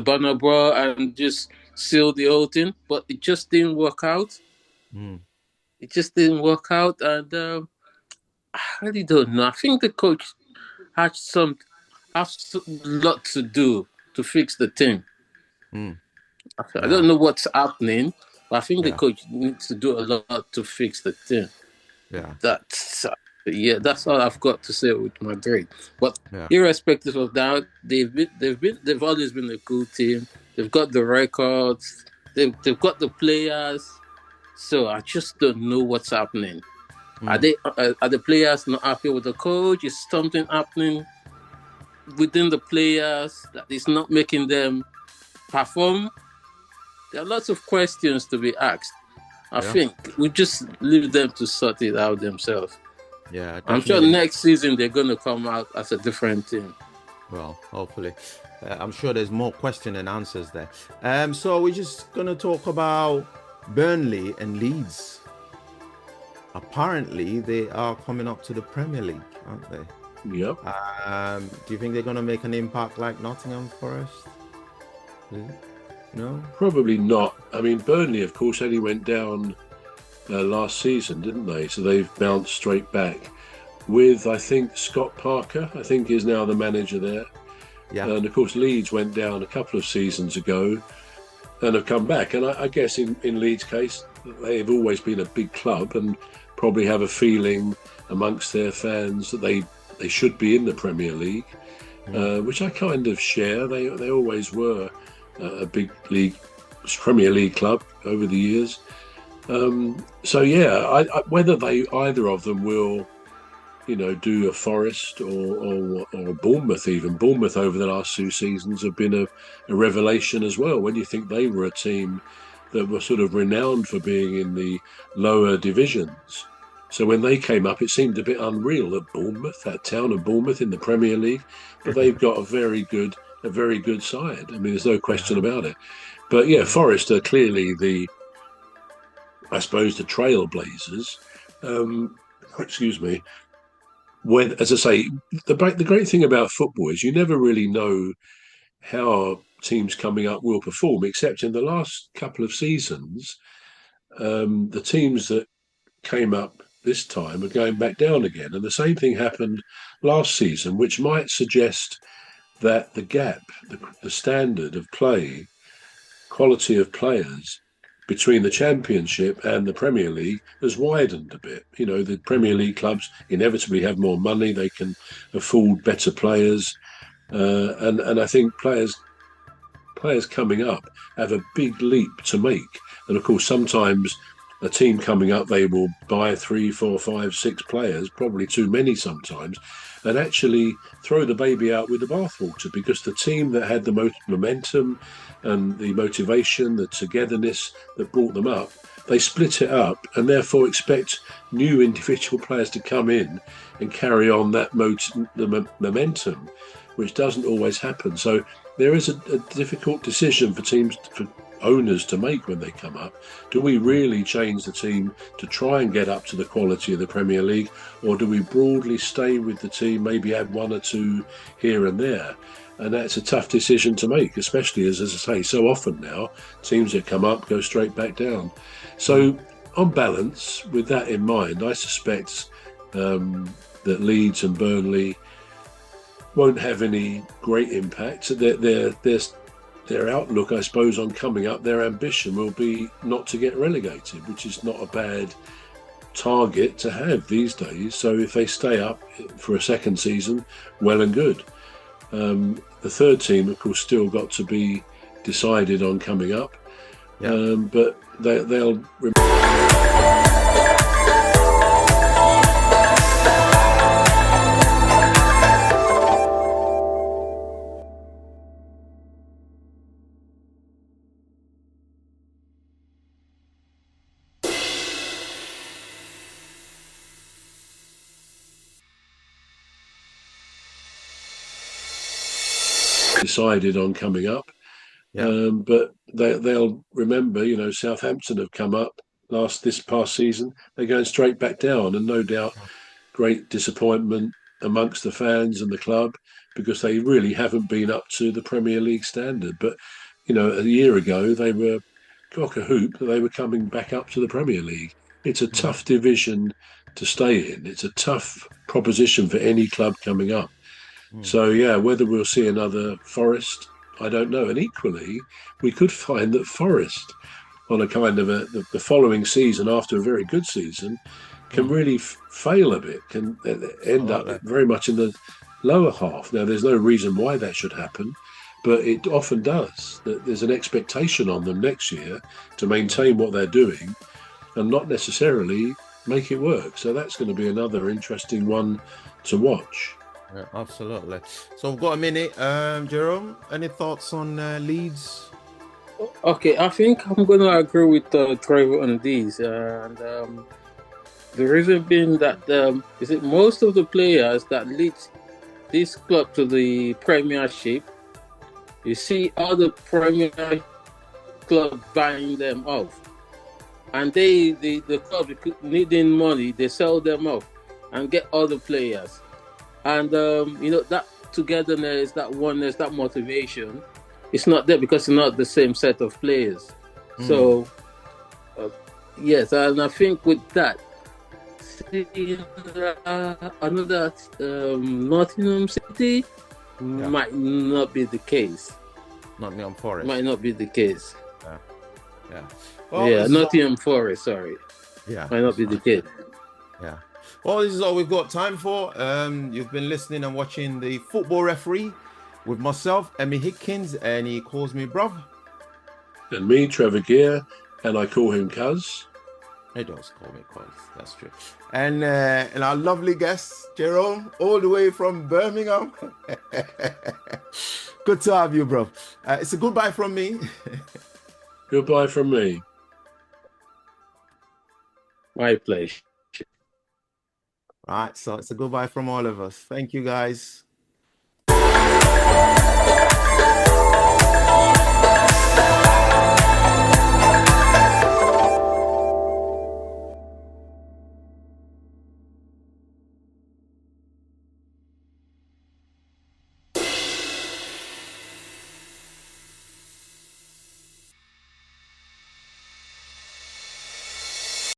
Banabra and just seal the whole thing. But it just didn't work out. Mm. It just didn't work out, and I really don't know. I think the coach has has a lot to do to fix the team. Mm. I Yeah. don't know what's happening, but I think the Yeah. coach needs to do a lot to fix the team. Yeah. That's yeah, that's all I've got to say with Madrid. But Yeah. irrespective of that, they've always been a good team. They've got the records. They've got the players. So I just don't know what's happening. Mm. Are the players not happy with the coach? Is something happening within the players that is not making them perform? There are lots of questions to be asked. I Yeah. think we just leave them to sort it out themselves. Yeah. I'm sure Definitely. next season they're going to come out as a different team. Well, hopefully. I'm sure there's more question and answers there. So we're just gonna talk about Burnley and Leeds. Apparently, they are coming up to the Premier League, aren't they? Yep. Do you think they're gonna make an impact like Nottingham Forest? No. Probably not. I mean, Burnley, of course, only went down last season, didn't they? So they've bounced straight back. With, I think, Scott Parker, I think, is now the manager there. Yeah. And of course, Leeds went down a couple of seasons ago and have come back. And I guess in Leeds' case, they've always been a big club and probably have a feeling amongst their fans that they should be in the Premier League, which I kind of share. They always were a big league, Premier League club over the years. So yeah, whether either of them will, do a Forest or Bournemouth even. Bournemouth over the last 2 seasons have been a revelation as well. When you think they were a team that were sort of renowned for being in the lower divisions. So when they came up, it seemed a bit unreal that Bournemouth, that town of Bournemouth in the Premier League, but they've got a very good side. I mean, there's no question about it. But yeah, Forest are clearly I suppose, the trailblazers. Excuse me. When, as I say, the great thing about football is you never really know how teams coming up will perform, except in the last couple of seasons, the teams that came up this time are going back down again. And the same thing happened last season, which might suggest that the gap, the standard of play, quality of players between the Championship and the Premier League has widened a bit. The Premier League clubs inevitably have more money, they can afford better players, and I think players coming up have a big leap to make. And of course, sometimes a team coming up, they will buy 3, 4, 5, 6 players, probably too many sometimes, and actually throw the baby out with the bathwater, because the team that had the most momentum and the motivation, the togetherness that brought them up, they split it up and therefore expect new individual players to come in and carry on that momentum, which doesn't always happen. So there is a difficult decision for owners to make when they come up. Do we really change the team to try and get up to the quality of the Premier League, or do we broadly stay with the team, maybe add 1 or 2 here and there? And that's a tough decision to make, especially as I say, so often now teams that come up go straight back down. So on balance, with that in mind, I suspect that Leeds and Burnley won't have any great impact. Their outlook, I suppose, on coming up, their ambition will be not to get relegated, which is not a bad target to have these days. So if they stay up for a second season, well and good. The third team, of course, still got to be decided on coming up, but they'll. Decided on coming up, but they'll remember. Southampton have come up this past season. They're going straight back down, and no doubt, great disappointment amongst the fans and the club, because they really haven't been up to the Premier League standard. But, a year ago, they were cock a hoop that they were coming back up to the Premier League. It's a tough division to stay in. It's a tough proposition for any club coming up. So, yeah, whether we'll see another Forest, I don't know. And equally, we could find that Forest, on a kind of the following season after a very good season, can really fail a bit, can end up very much in the lower half. Now, there's no reason why that should happen, but it often does. There's an expectation on them next year to maintain what they're doing and not necessarily make it work. So that's going to be another interesting one to watch. Yeah, absolutely. So we've got a minute. Jerome, any thoughts on Leeds? Okay, I think I'm going to agree with Trevor on these. And the reason being that is it most of the players that lead this club to the Premiership, you see other Premier clubs buying them off. And the club needing money, they sell them off and get other players. And, that togetherness, that oneness, that motivation, it's not there because it's not the same set of players. So, yes, and I think with that, another Nottingham City might not be the case. Nottingham Forest. Might not be the case. Yeah. Well, Nottingham Forest, sorry. Yeah. Might not be the case. Yeah. Well, this is all we've got time for. You've been listening and watching The Football Referee with myself, Emmy Hikins, and he calls me bruv. And me, Trevor Gear, and I call him Cuz. He does call me Cuz, that's true. And our lovely guest, Jerome, all the way from Birmingham. Good to have you, bro. It's a goodbye from me. Goodbye from me. My pleasure. Right, so it's a goodbye from all of us. Thank you, guys.